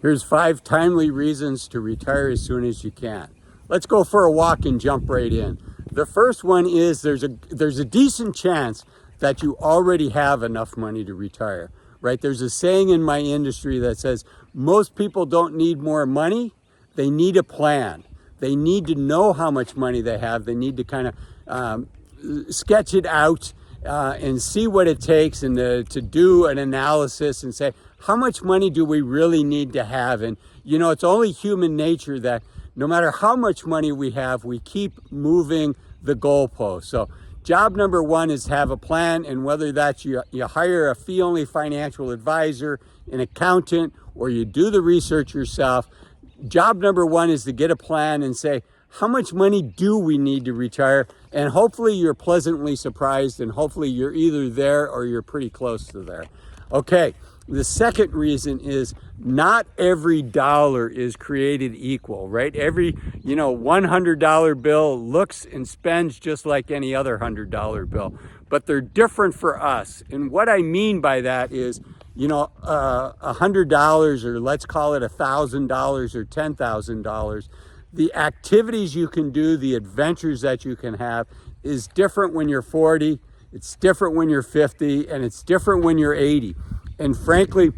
Here's 5 timely reasons to retire as soon as you can. Let's go for a walk and jump right in. The first one is there's a decent chance that you already have enough money to retire, right? There's a saying in my industry that says most people don't need more money, they need a plan. They need to know how much money they have. They need to kind of sketch it out and see what it takes, and to do an analysis and say, how much money do we really need to have? And you know, it's only human nature that no matter how much money we have, we keep moving the goalpost. So job number 1 is have a plan, and whether that's you hire a fee-only financial advisor, an accountant, or you do the research yourself, job number 1 is to get a plan and say, how much money do we need to retire? And hopefully you're pleasantly surprised, and hopefully you're either there or you're pretty close to there. Okay, the second reason is not every dollar is created equal, right? Every, $100 bill looks and spends just like any other $100 bill, but they're different for us. And what I mean by that is, $100, or let's call it $1,000 or $10,000, the activities you can do, the adventures that you can have is different when you're 40, it's different when you're 50, and it's different when you're 80. And frankly,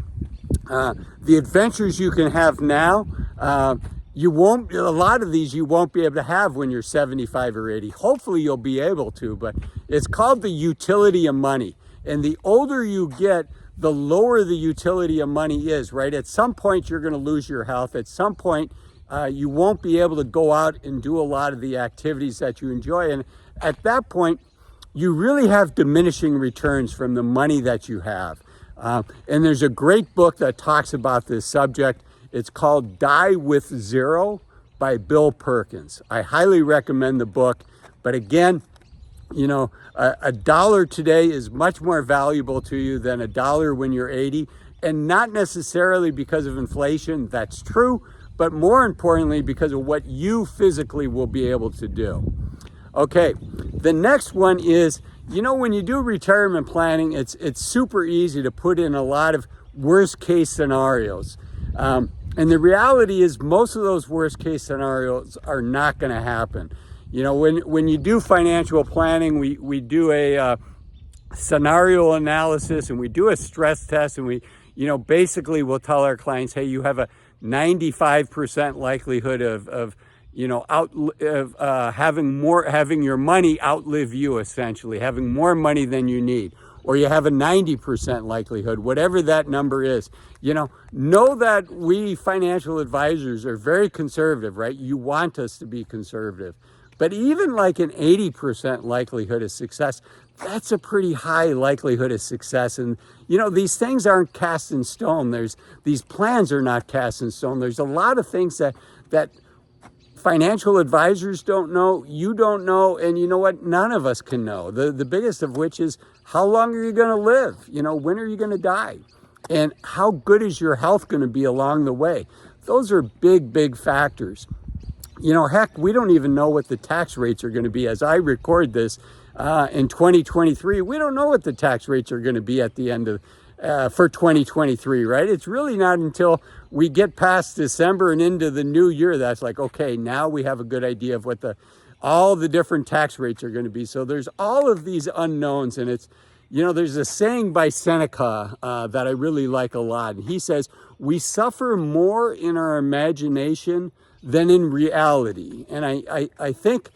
the adventures you can have now, a lot of these you won't be able to have when you're 75 or 80. Hopefully you'll be able to, but it's called the utility of money. And the older you get, the lower the utility of money is, right? At some point, you're going to lose your health. At some point, you won't be able to go out and do a lot of the activities that you enjoy. And at that point, you really have diminishing returns from the money that you have. And there's a great book that talks about this subject. It's called Die with Zero by Bill Perkins. I highly recommend the book. But again, a dollar today is much more valuable to you than a dollar when you're 80. And not necessarily because of inflation, that's true, but more importantly, because of what you physically will be able to do. Okay, the next one is, when you do retirement planning, it's super easy to put in a lot of worst case scenarios. And the reality is most of those worst case scenarios are not going to happen. When you do financial planning, we do a scenario analysis, and we do a stress test, and we, basically we'll tell our clients, hey, you have a 95% likelihood of having your money outlive you, essentially, having more money than you need, or you have a 90% likelihood, whatever that number is. Know that we financial advisors are very conservative, right? You want us to be conservative. But even like an 80% likelihood of success, that's a pretty high likelihood of success. And, these things aren't cast in stone. These plans are not cast in stone. There's a lot of things that financial advisors don't know, you don't know, and you know what? None of us can know. The biggest of which is, how long are you going to live? When are you going to die? And how good is your health going to be along the way? Those are big, big factors. Heck, we don't even know what the tax rates are going to be. As I record this in 2023, we don't know what the tax rates are going to be at the end of for 2023, right? It's really not until we get past December and into the new year that's like, okay, now we have a good idea of what all the different tax rates are going to be. So there's all of these unknowns, and it's, there's a saying by Seneca that I really like a lot. And he says, we suffer more in our imagination than in reality. And I think,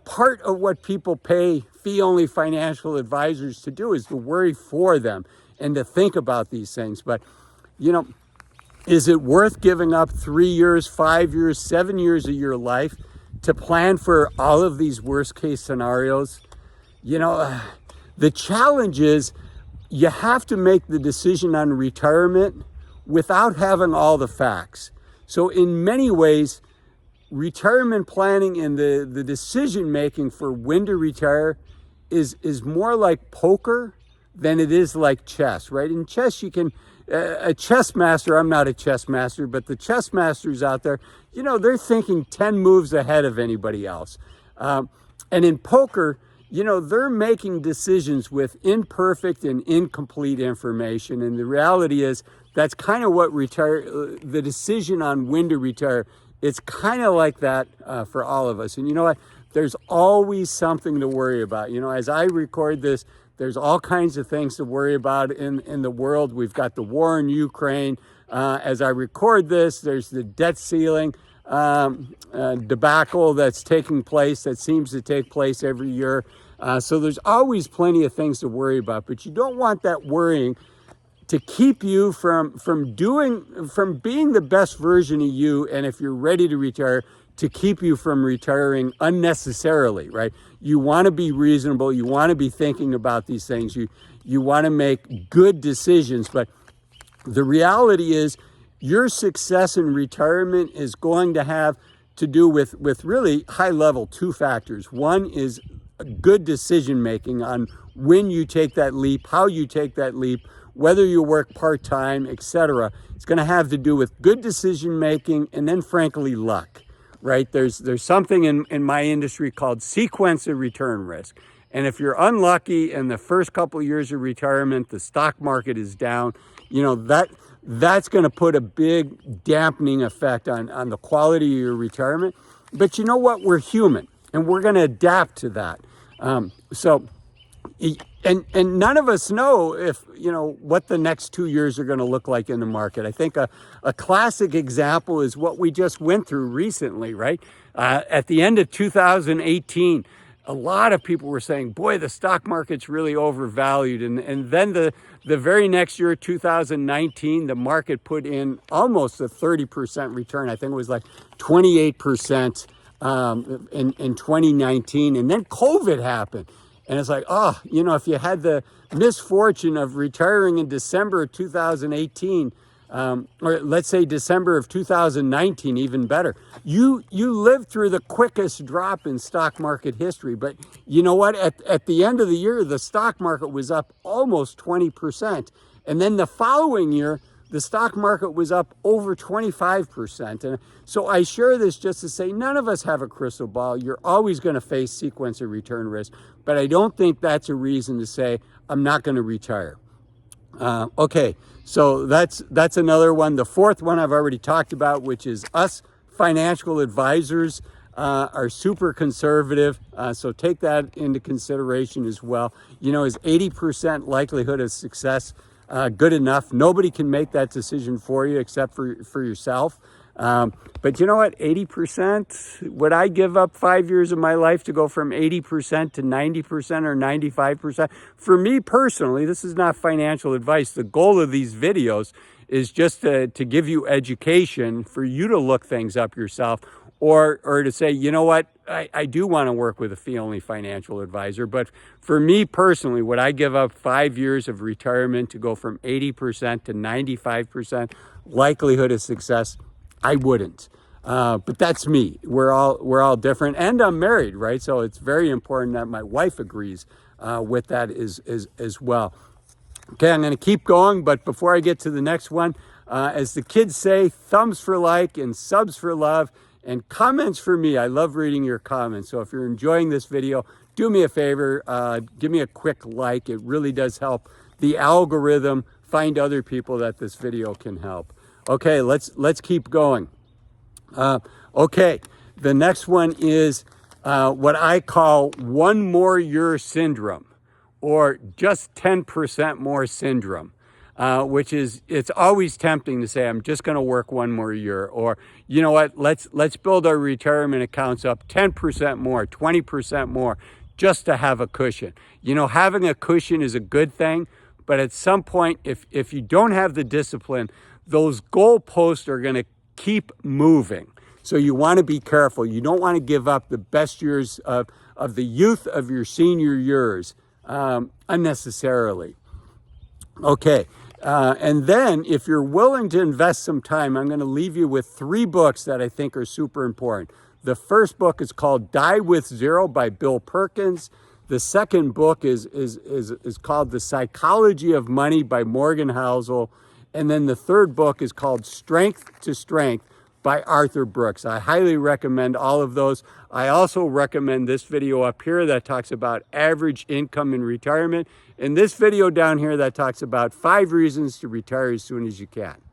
part of what people pay fee-only financial advisors to do is to worry for them and to think about these things. But, is it worth giving up 3 years, 5 years, 7 years of your life to plan for all of these worst case scenarios? The challenge is you have to make the decision on retirement without having all the facts. So in many ways, retirement planning and the decision making for when to retire is more like poker than it is like chess, right? In chess, you can, a chess master, I'm not a chess master, but the chess masters out there, they're thinking 10 moves ahead of anybody else. And in poker, they're making decisions with imperfect and incomplete information. And the reality is that's kind of what the decision on when to retire, it's kind of like that for all of us. And you know what? There's always something to worry about. You know, as I record this, there's all kinds of things to worry about in the world. We've got the war in Ukraine. As I record this, there's the debt ceiling debacle that's taking place, that seems to take place every year. So there's always plenty of things to worry about, but you don't want that worrying to keep you from being the best version of you. And if you're ready to retire, to keep you from retiring unnecessarily, right? You want to be reasonable. You want to be thinking about these things. You want to make good decisions. But the reality is your success in retirement is going to have to do with really high level two factors. One is good decision making on when you take that leap, how you take that leap, whether you work part-time, etc. It's going to have to do with good decision making and then frankly luck. Right? There's something in my industry called sequence of return risk. And if you're unlucky in the first couple of years of retirement, the stock market is down, you know, that's going to put a big dampening effect on the quality of your retirement. But you know what? We're human and we're going to adapt to that. And none of us know if, you know, what the next 2 years are going to look like in the market. I think a classic example is what we just went through recently, right? At the end of 2018, a lot of people were saying, boy, the stock market's really overvalued. And then the very next year, 2019, the market put in almost a 30% return. I think it was like 28% in 2019. And then COVID happened. And it's like, oh, you know, if you had the misfortune of retiring in December of 2018, or let's say December of 2019, even better, you lived through the quickest drop in stock market history. But you know what? At the end of the year, the stock market was up almost 20%. And then the following year, the stock market was up over 25%. And so I share this just to say none of us have a crystal ball. You're always going to face sequence of return risk. But I don't think that's a reason to say I'm not going to retire. Okay, so that's another one. The fourth one I've already talked about, which is us financial advisors are super conservative. So take that into consideration as well. You know, is 80% likelihood of success good enough? Nobody can make that decision for you except for yourself. But you know what? 80%, would I give up 5 years of my life to go from 80% to 90% or 95%? For me personally, this is not financial advice. The goal of these videos is just to give you education, for you to look things up yourself, or to say, you know what, I do want to work with a fee-only financial advisor. But for me personally, would I give up 5 years of retirement to go from 80% to 95% likelihood of success? I wouldn't. But that's me. We're all different, and I'm married, right? So it's very important that my wife agrees with that as well. Okay, I'm going to keep going, but before I get to the next one, as the kids say, thumbs for like and subs for love and comments for me. I love reading your comments. So if you're enjoying this video, do me a favor, give me a quick like. It really does help the algorithm find other people that this video can help. Okay, let's keep going. Okay, the next one is what I call one more year syndrome, or just 10% more syndrome, which is, it's always tempting to say, I'm just going to work one more year, or you know what, let's build our retirement accounts up 10% more, 20% more, just to have a cushion. You know, having a cushion is a good thing, but at some point, if you don't have the discipline, those goalposts are going to keep moving. So you want to be careful. You don't want to give up the best years of the youth of your senior years unnecessarily. Okay, and then if you're willing to invest some time, I'm going to leave you with 3 books that I think are super important. The first book is called Die with Zero by Bill Perkins. The second book is called The Psychology of Money by Morgan Housel. And then the third book is called Strength to Strength by Arthur Brooks. I highly recommend all of those. I also recommend this video up here that talks about average income in retirement, and this video down here that talks about 5 reasons to retire as soon as you can.